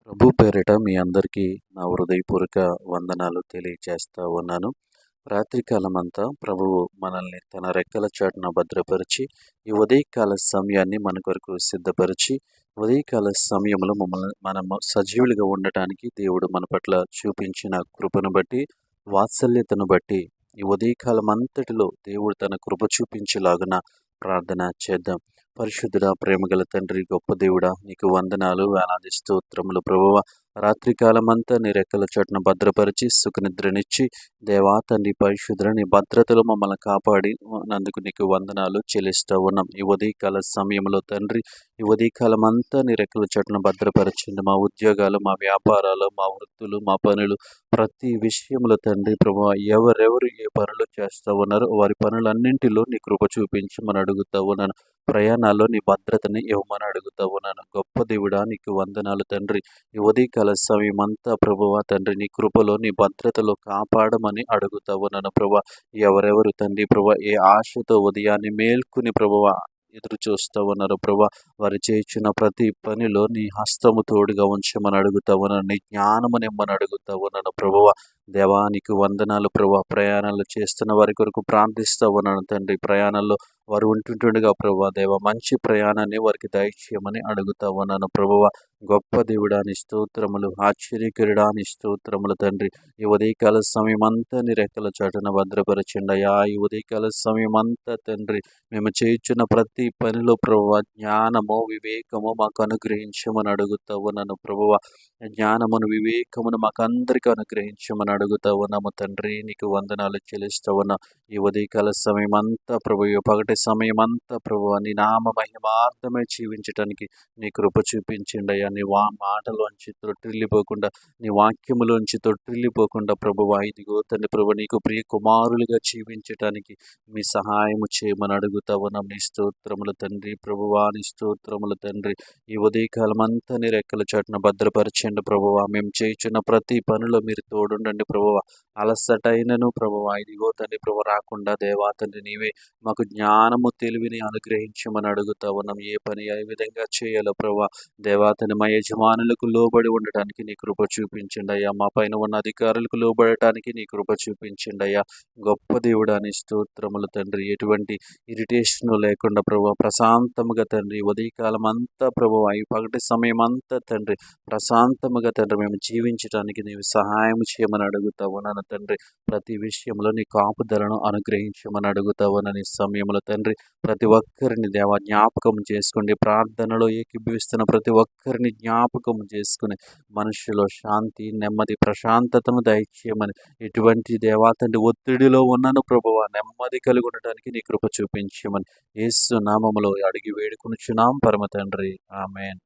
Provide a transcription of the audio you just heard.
ప్రభు పేరిట మీ అందరికీ నా హృదయపూర్వక వందనాలు తెలియజేస్తా ఉన్నాను. రాత్రికాలమంతా ప్రభువు మనల్ని తన రెక్కల చాటున భద్రపరిచి, ఈ ఉదయకాల సమయాన్ని మన కొరకు సిద్ధపరిచి, ఉదయకాల సమయంలో మనము సజీవులుగా ఉండటానికి దేవుడు మన పట్ల చూపించిన కృపను బట్టి, వాత్సల్యతను బట్టి, ఈ ఉదయకాలం అంతటిలో దేవుడు తన కృప చూపించేలాగున ప్రార్థన చేద్దాం. పరిశుద్ధుడా, ప్రేమగల తండ్రి, గొప్ప దేవుడా, నీకు వందనాలు, వేలాది స్తోత్రములు ప్రభువా. రాత్రికాలమంతా నీ రెక్కల చోటున భద్రపరిచి సుఖనిద్రనిచ్చి, దేవా తండ్రి పరిశుద్ధుల నీ భద్రతలో మమ్మల్ని కాపాడి నందుకు నీకు వందనాలు చెల్లిస్తూ ఉన్నాం. ఈ ఉదయకాల సమయంలో తండ్రి, ఈ ఉదయకాలం అంతా నీ రెక్కల చోటున భద్రపరచండి. మా ఉద్యోగాలు, మా వ్యాపారాలు, మా వృత్తులు, మా పనులు, ప్రతి విషయంలో తండ్రి ప్రభువా, ఎవరెవరు ఏ పనులు చేస్తూ ఉన్నారో వారి పనులన్నింటిలో నీ కృప చూపించమని అడుగుతూ ఉన్నాను. ప్రయాణాల్లో నీ భద్రతని ఇవ్వమని అడుగుతూ ఉన్నాను. గొప్ప దేవుడా, నీకు వందనాలు తండ్రి. ఈ ఉదయకాల సమయం అంతా ప్రభువా తండ్రి, నీ కృపలో నీ భద్రతలో కాపాడమని అడుగుతూ ఉన్నాను ప్రభువా. ఎవరెవరు తండ్రి ప్రభువా ఏ ఆశతో ఉదయాన్ని మేల్కొని ప్రభువా ఎదురు చూస్తూ ఉన్నారు ప్రభా, వారు చేయించిన ప్రతి పనిలో నీ హస్తము తోడుగా ఉంచమని అడుగుతా ఉన్నాను. నీ జ్ఞానము నిమ్మని అడుగుతా ఉన్నాను ప్రభువ. దేవానికి వందనాలు ప్రభా. ప్రయాణాలు చేస్తున్న వారి కొరకు ప్రార్థిస్తూ ఉన్నాను తండ్రి. ప్రయాణాల్లో వారు ఉంటుండగా ప్రభా దేవ మంచి ప్రయాణాన్ని వారికి దయచేయమని అడుగుతా ఉన్నాను ప్రభువ. గొప్ప దేవుడాని స్తోత్రములు, ఆశ్చర్యకరుడాని స్తోత్రములు తండ్రి. ఈ ఉదయకాల సమయం అంతా నీ రెక్కల చాటున భద్రపరచండి అయ్యా. ఈ ఉదయకాల సమయం అంతా తండ్రి, మేము చేయుచున్న ప్రతి పనిలో ప్రభువ జ్ఞానము, వివేకము మాకు అనుగ్రహించమని అడుగుతా ఉన్నాను ప్రభువ. జ్ఞానమును, వివేకమును మాకు అందరికీ అనుగ్రహించమని అడుగుతా ఉన్నాము తండ్రి. నీకు వందనాలు చెల్లిస్తూ ఉన్నా. ఈ ఉదయకాల సమయం అంతా ప్రభు, పగటి సమయం అంతా ప్రభు నీ నామ మహిమార్థమై జీవించటానికి నీ కృప చూపించండి అయ్యా. నీ మాటలోంచి తొట్టిల్లిపోకుండా, నీ వాక్యములోంచి తొట్టిల్లిపోకుండా ప్రభువా ఇదిగో తండ్రి ప్రభు నీకు ప్రియ కుమారులుగా జీవించటానికి మీ సహాయము చేయమని అడుగుతా ఉన్నాం. నీ స్తోత్రములు తండ్రి ప్రభువా, నీ స్తోత్రములు తండ్రి. ఈ ఉదయకాలం అంతా నీ రెక్కల చాటున భద్రపరచండి ప్రభువా. మేము చేయుచున్న ప్రతి పనిలో మీరు తోడుండండి ప్రభువా. అలసటైనను ప్రభువా ఇదిగో తండ్రి ప్రభు రాకుండా దేవా తండ్రి నీవే మాకు జ్ఞానము, తెలివిని అనుగ్రహించమని అడుగుతా ఉన్నాం. ఏ పని ఏ విధంగా చేయాలో ప్రభా దేవా తండ్రి మా యజమానులకు లోబడి ఉండటానికి నీ కృప చూపించండి అయ్యా. మా పైన ఉన్న అధికారులకు లోబడటానికి నీ కృప చూపించండి అయ్యా. గొప్ప దేవుడాని స్తోత్రములు తండ్రి. ఎటువంటి ఇరిటేషన్ లేకుండా ప్రభు ప్రశాంతముగా తండ్రి ఉదయకాలం అంతా ప్రభు ఈ పగటి సమయం అంతా తండ్రి ప్రశాంతముగా తండ్రి మేము జీవించడానికి నీవు సహాయం చేయమని అడుగుతా ఉన్నాను తండ్రి. ప్రతి విషయంలో నీ కాపుదలను అనుగ్రహించమని అడుగుతా ఉన్నాను ఈ సమయంలో తండ్రి. ప్రతి ఒక్కరిని దేవ జ్ఞాపకం చేసుకోండి. ప్రార్థనలో ఏకీభవిస్తున్న ప్రతి ఒక్కరిని జ్ఞాపకం చేసుకుని మనుషులో శాంతి, నెమ్మది, ప్రశాంతతను దయచేయమని, ఎటువంటి దేవా తండ్రి ఒత్తిడిలో ఉన్నాను ప్రభువ నెమ్మది కలిగి ఉండటానికి నీ కృప చూపించమని యేసు నామములో అడిగి వేడుకొనుచున్నాం పరమ తండ్రి. ఆమేన్.